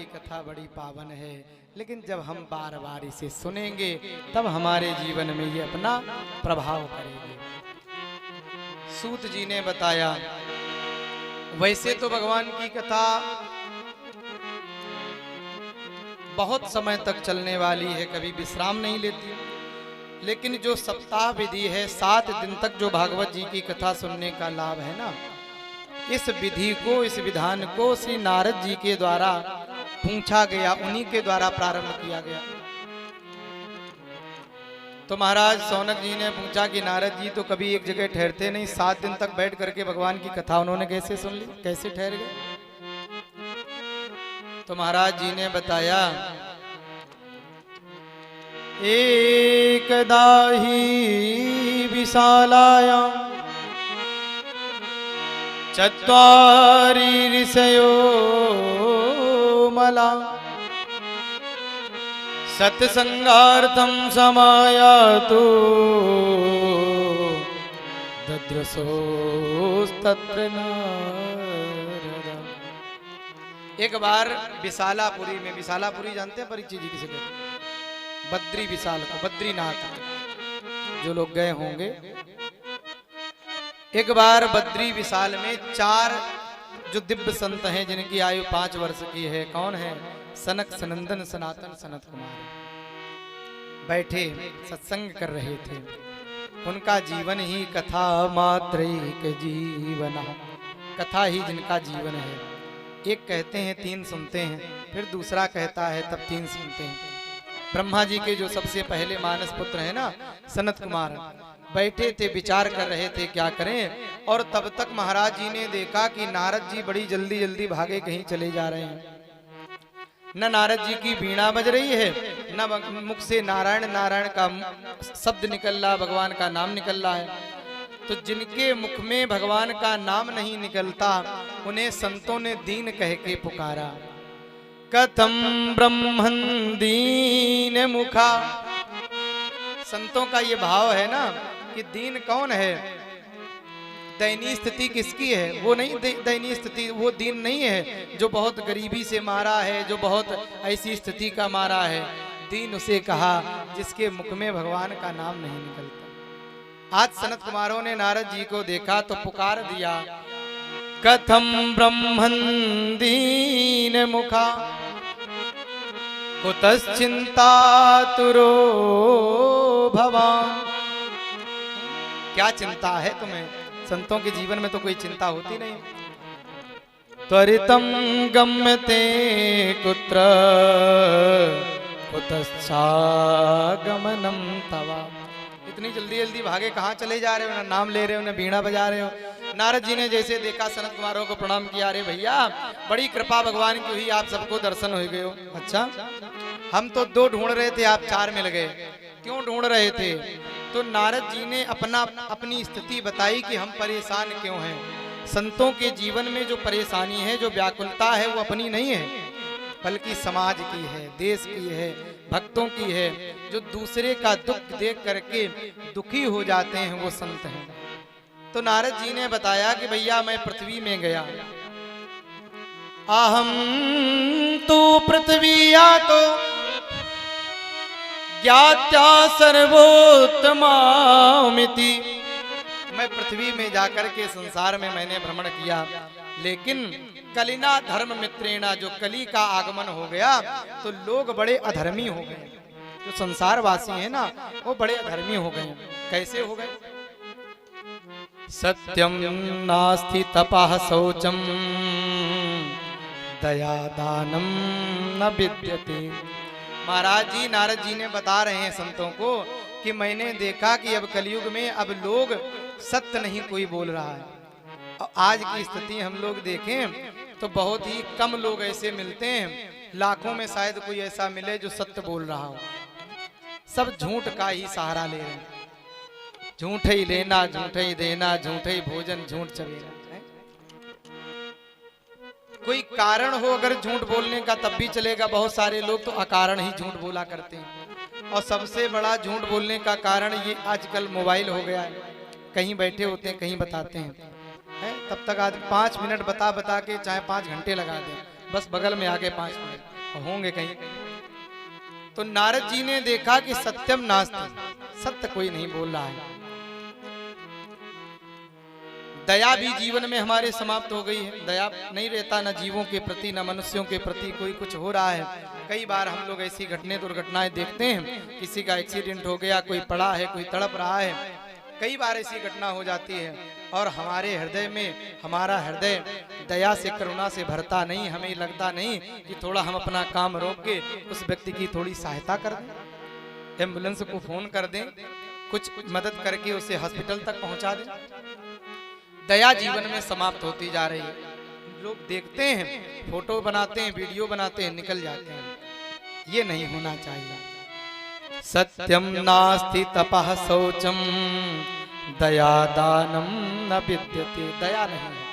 की कथा बड़ी पावन है, लेकिन जब हम बार बार इसे सुनेंगे तब हमारे जीवन में ये अपना प्रभाव करेगी। सूत जी ने बताया, वैसे तो भगवान की कथा बहुत समय तक चलने वाली है, कभी विश्राम नहीं लेती, लेकिन जो सप्ताह विधि है 7 दिन तक जो भागवत जी की कथा सुनने का लाभ है ना, इस विधि को, इस विधान को श्री नारद जी के द्वारा पूछा गया, उन्हीं के द्वारा प्रारंभ किया गया। तो महाराज सौनक जी ने पूछा कि नारद जी तो कभी एक जगह ठहरते नहीं, 7 दिन तक बैठ करके भगवान की कथा उन्होंने कैसे सुन ली, कैसे ठहर गए? तो महाराज जी ने बताया, एकदा हि विशालायां चत्वारि ऋषयो मला सत्संगार्थं समायातु दद्रसोस्तत्र नारद। एक बार विशालापुरी में, विशालापुरी जानते हैं परीक्षित जी किसे कहते हैं? बद्री विशाल को, बद्रीनाथ जो लोग गए होंगे। एक बार बद्री विशाल में 4 जो दिव्य संत हैं जिनकी आयु 5 वर्ष की है, कौन है? सनक, सनंदन, सनातन, सनत कुमार बैठे सत्संग कर रहे थे। उनका जीवन ही कथा मात्रैक जीवना, कथा ही जिनका जीवन है। एक कहते हैं 3 सुनते हैं, फिर दूसरा कहता है तब 3 सुनते हैं। ब्रह्मा जी के जो सबसे पहले मानस पुत्र है ना, सनत कुमार, बैठे थे विचार कर रहे थे क्या करें, और तब तक महाराज जी ने देखा कि नारद जी बड़ी जल्दी जल्दी भागे कहीं चले जा रहे हैं। न नारद जी की वीणा बज रही है, न मुख से नारायण नारायण का शब्द निकल रहा, भगवान का नाम निकल रहा है। तो जिनके मुख में भगवान का नाम नहीं निकलता, उन्हें संतों ने दीन कह के पुकारा। कथम ब्रह्मन दीन मुखा, संतों का ये भाव है ना कि दीन कौन है, दयनीय स्थिति किसकी है? वो नहीं दयनीय स्थिति, वो दीन नहीं है जो बहुत गरीबी से मारा है, जो बहुत ऐसी स्थिति का मारा है। दीन उसे कहा जिसके मुख में भगवान का नाम नहीं निकलता। आज सनत कुमारों ने नारद जी को देखा तो पुकार दिया, कथम ब्रह्मन दीन मुखा कुतश्चिंता तुरो भवान। क्या चिंता है तुम्हें? संतों के जीवन में तो कोई चिंता होती नहीं। त्वरितम गम्यते कुत्र कुतश्चागमनम तवा। इतनी जल्दी जल्दी भागे कहाँ चले जा रहे हो? ना नाम ले रहे हो, ना बीड़ा बजा रहे हो। नारद जी ने जैसे देखा सनत कुमारों को प्रणाम किया, अरे भैया बड़ी कृपा भगवान की हुई, आप सबको दर्शन हो गए हो। अच्छा, हम तो 2 ढूंढ रहे थे, आप 4 मिल गए। क्यों ढूंढ रहे थे? तो नारद जी ने अपनी स्थिति बताई कि हम परेशान क्यों हैं। संतों के जीवन में जो परेशानी है, जो व्याकुलता है, वो अपनी नहीं है, बल्कि समाज की है, देश की है, भक्तों की है। जो दूसरे का दुख देख करके दुखी हो जाते हैं वो संत हैं। तो नारद जी ने बताया कि भैया मैं पृथ्वी में गया, अहम तो पृथ्वी या तो ज्ञात्या सर्वोत्तमामिति। मैं पृथ्वी में जाकर के संसार में मैंने भ्रमण किया, लेकिन कलिना धर्म मित्रेणा, जो कली का आगमन हो गया तो लोग बड़े अधर्मी हो गए। जो संसार वासी है ना, वो बड़े अधर्मी हो गए। कैसे हो गए? सत्यम नास्ति तपः शौचम दया दानम न विद्यते। महाराज जी, नारद जी ने बता रहे हैं संतों को कि मैंने देखा कि अब कलयुग में अब लोग सत्य नहीं कोई बोल रहा है। और आज की स्थिति हम लोग देखें तो बहुत ही कम लोग ऐसे मिलते हैं, लाखों में शायद कोई ऐसा मिले जो सत्य बोल रहा हो। सब झूठ का ही सहारा ले रहे हैं, झूठ ही लेना, झूठ ही देना, झूठ ही भोजन, झूठ चबेरा। कोई कारण हो अगर झूठ बोलने का तब भी चलेगा। बहुत सारे लोग तो अकारण ही झूठ बोला करते हैं, और सबसे बड़ा झूठ बोलने का कारण ये आजकल मोबाइल हो गया है। कहीं बैठे होते हैं, कहीं बताते हैं, तब तक आज 5 मिनट बता बता के चाहे 5 घंटे लगा दें, बस बगल में आके 5 मिनट। होंगे कहीं। तो नारद जी ने देखा कि सत्यम नास्ति, सत्य कोई नहीं बोल रहा है। दया भी जीवन में हमारे समाप्त हो गई है, दया नहीं रहता न जीवों के प्रति न मनुष्यों के प्रति। कोई कुछ हो रहा है, कई बार हम लोग ऐसी दुर्घटनाएं देखते हैं, किसी का एक्सीडेंट हो गया, कोई पड़ा है, कोई तड़प रहा है, कई बार ऐसी घटना हो जाती है और हमारे हृदय में, हमारा हृदय दया से करुणा से भरता नहीं। हमें लगता नहीं कि थोड़ा हम अपना काम रोक के उस व्यक्ति की थोड़ी सहायता कर दें, एम्बुलेंस को फोन कर दें, कुछ मदद करके उसे हॉस्पिटल तक पहुंचा दें। दया जीवन में समाप्त होती जा रही है। लोग देखते हैं, फोटो बनाते हैं, वीडियो बनाते हैं, निकल जाते हैं। ये नहीं होना चाहिए। सत्यम नास्ति तपः शौचम दया दानम न विद्यते। दया नहीं है।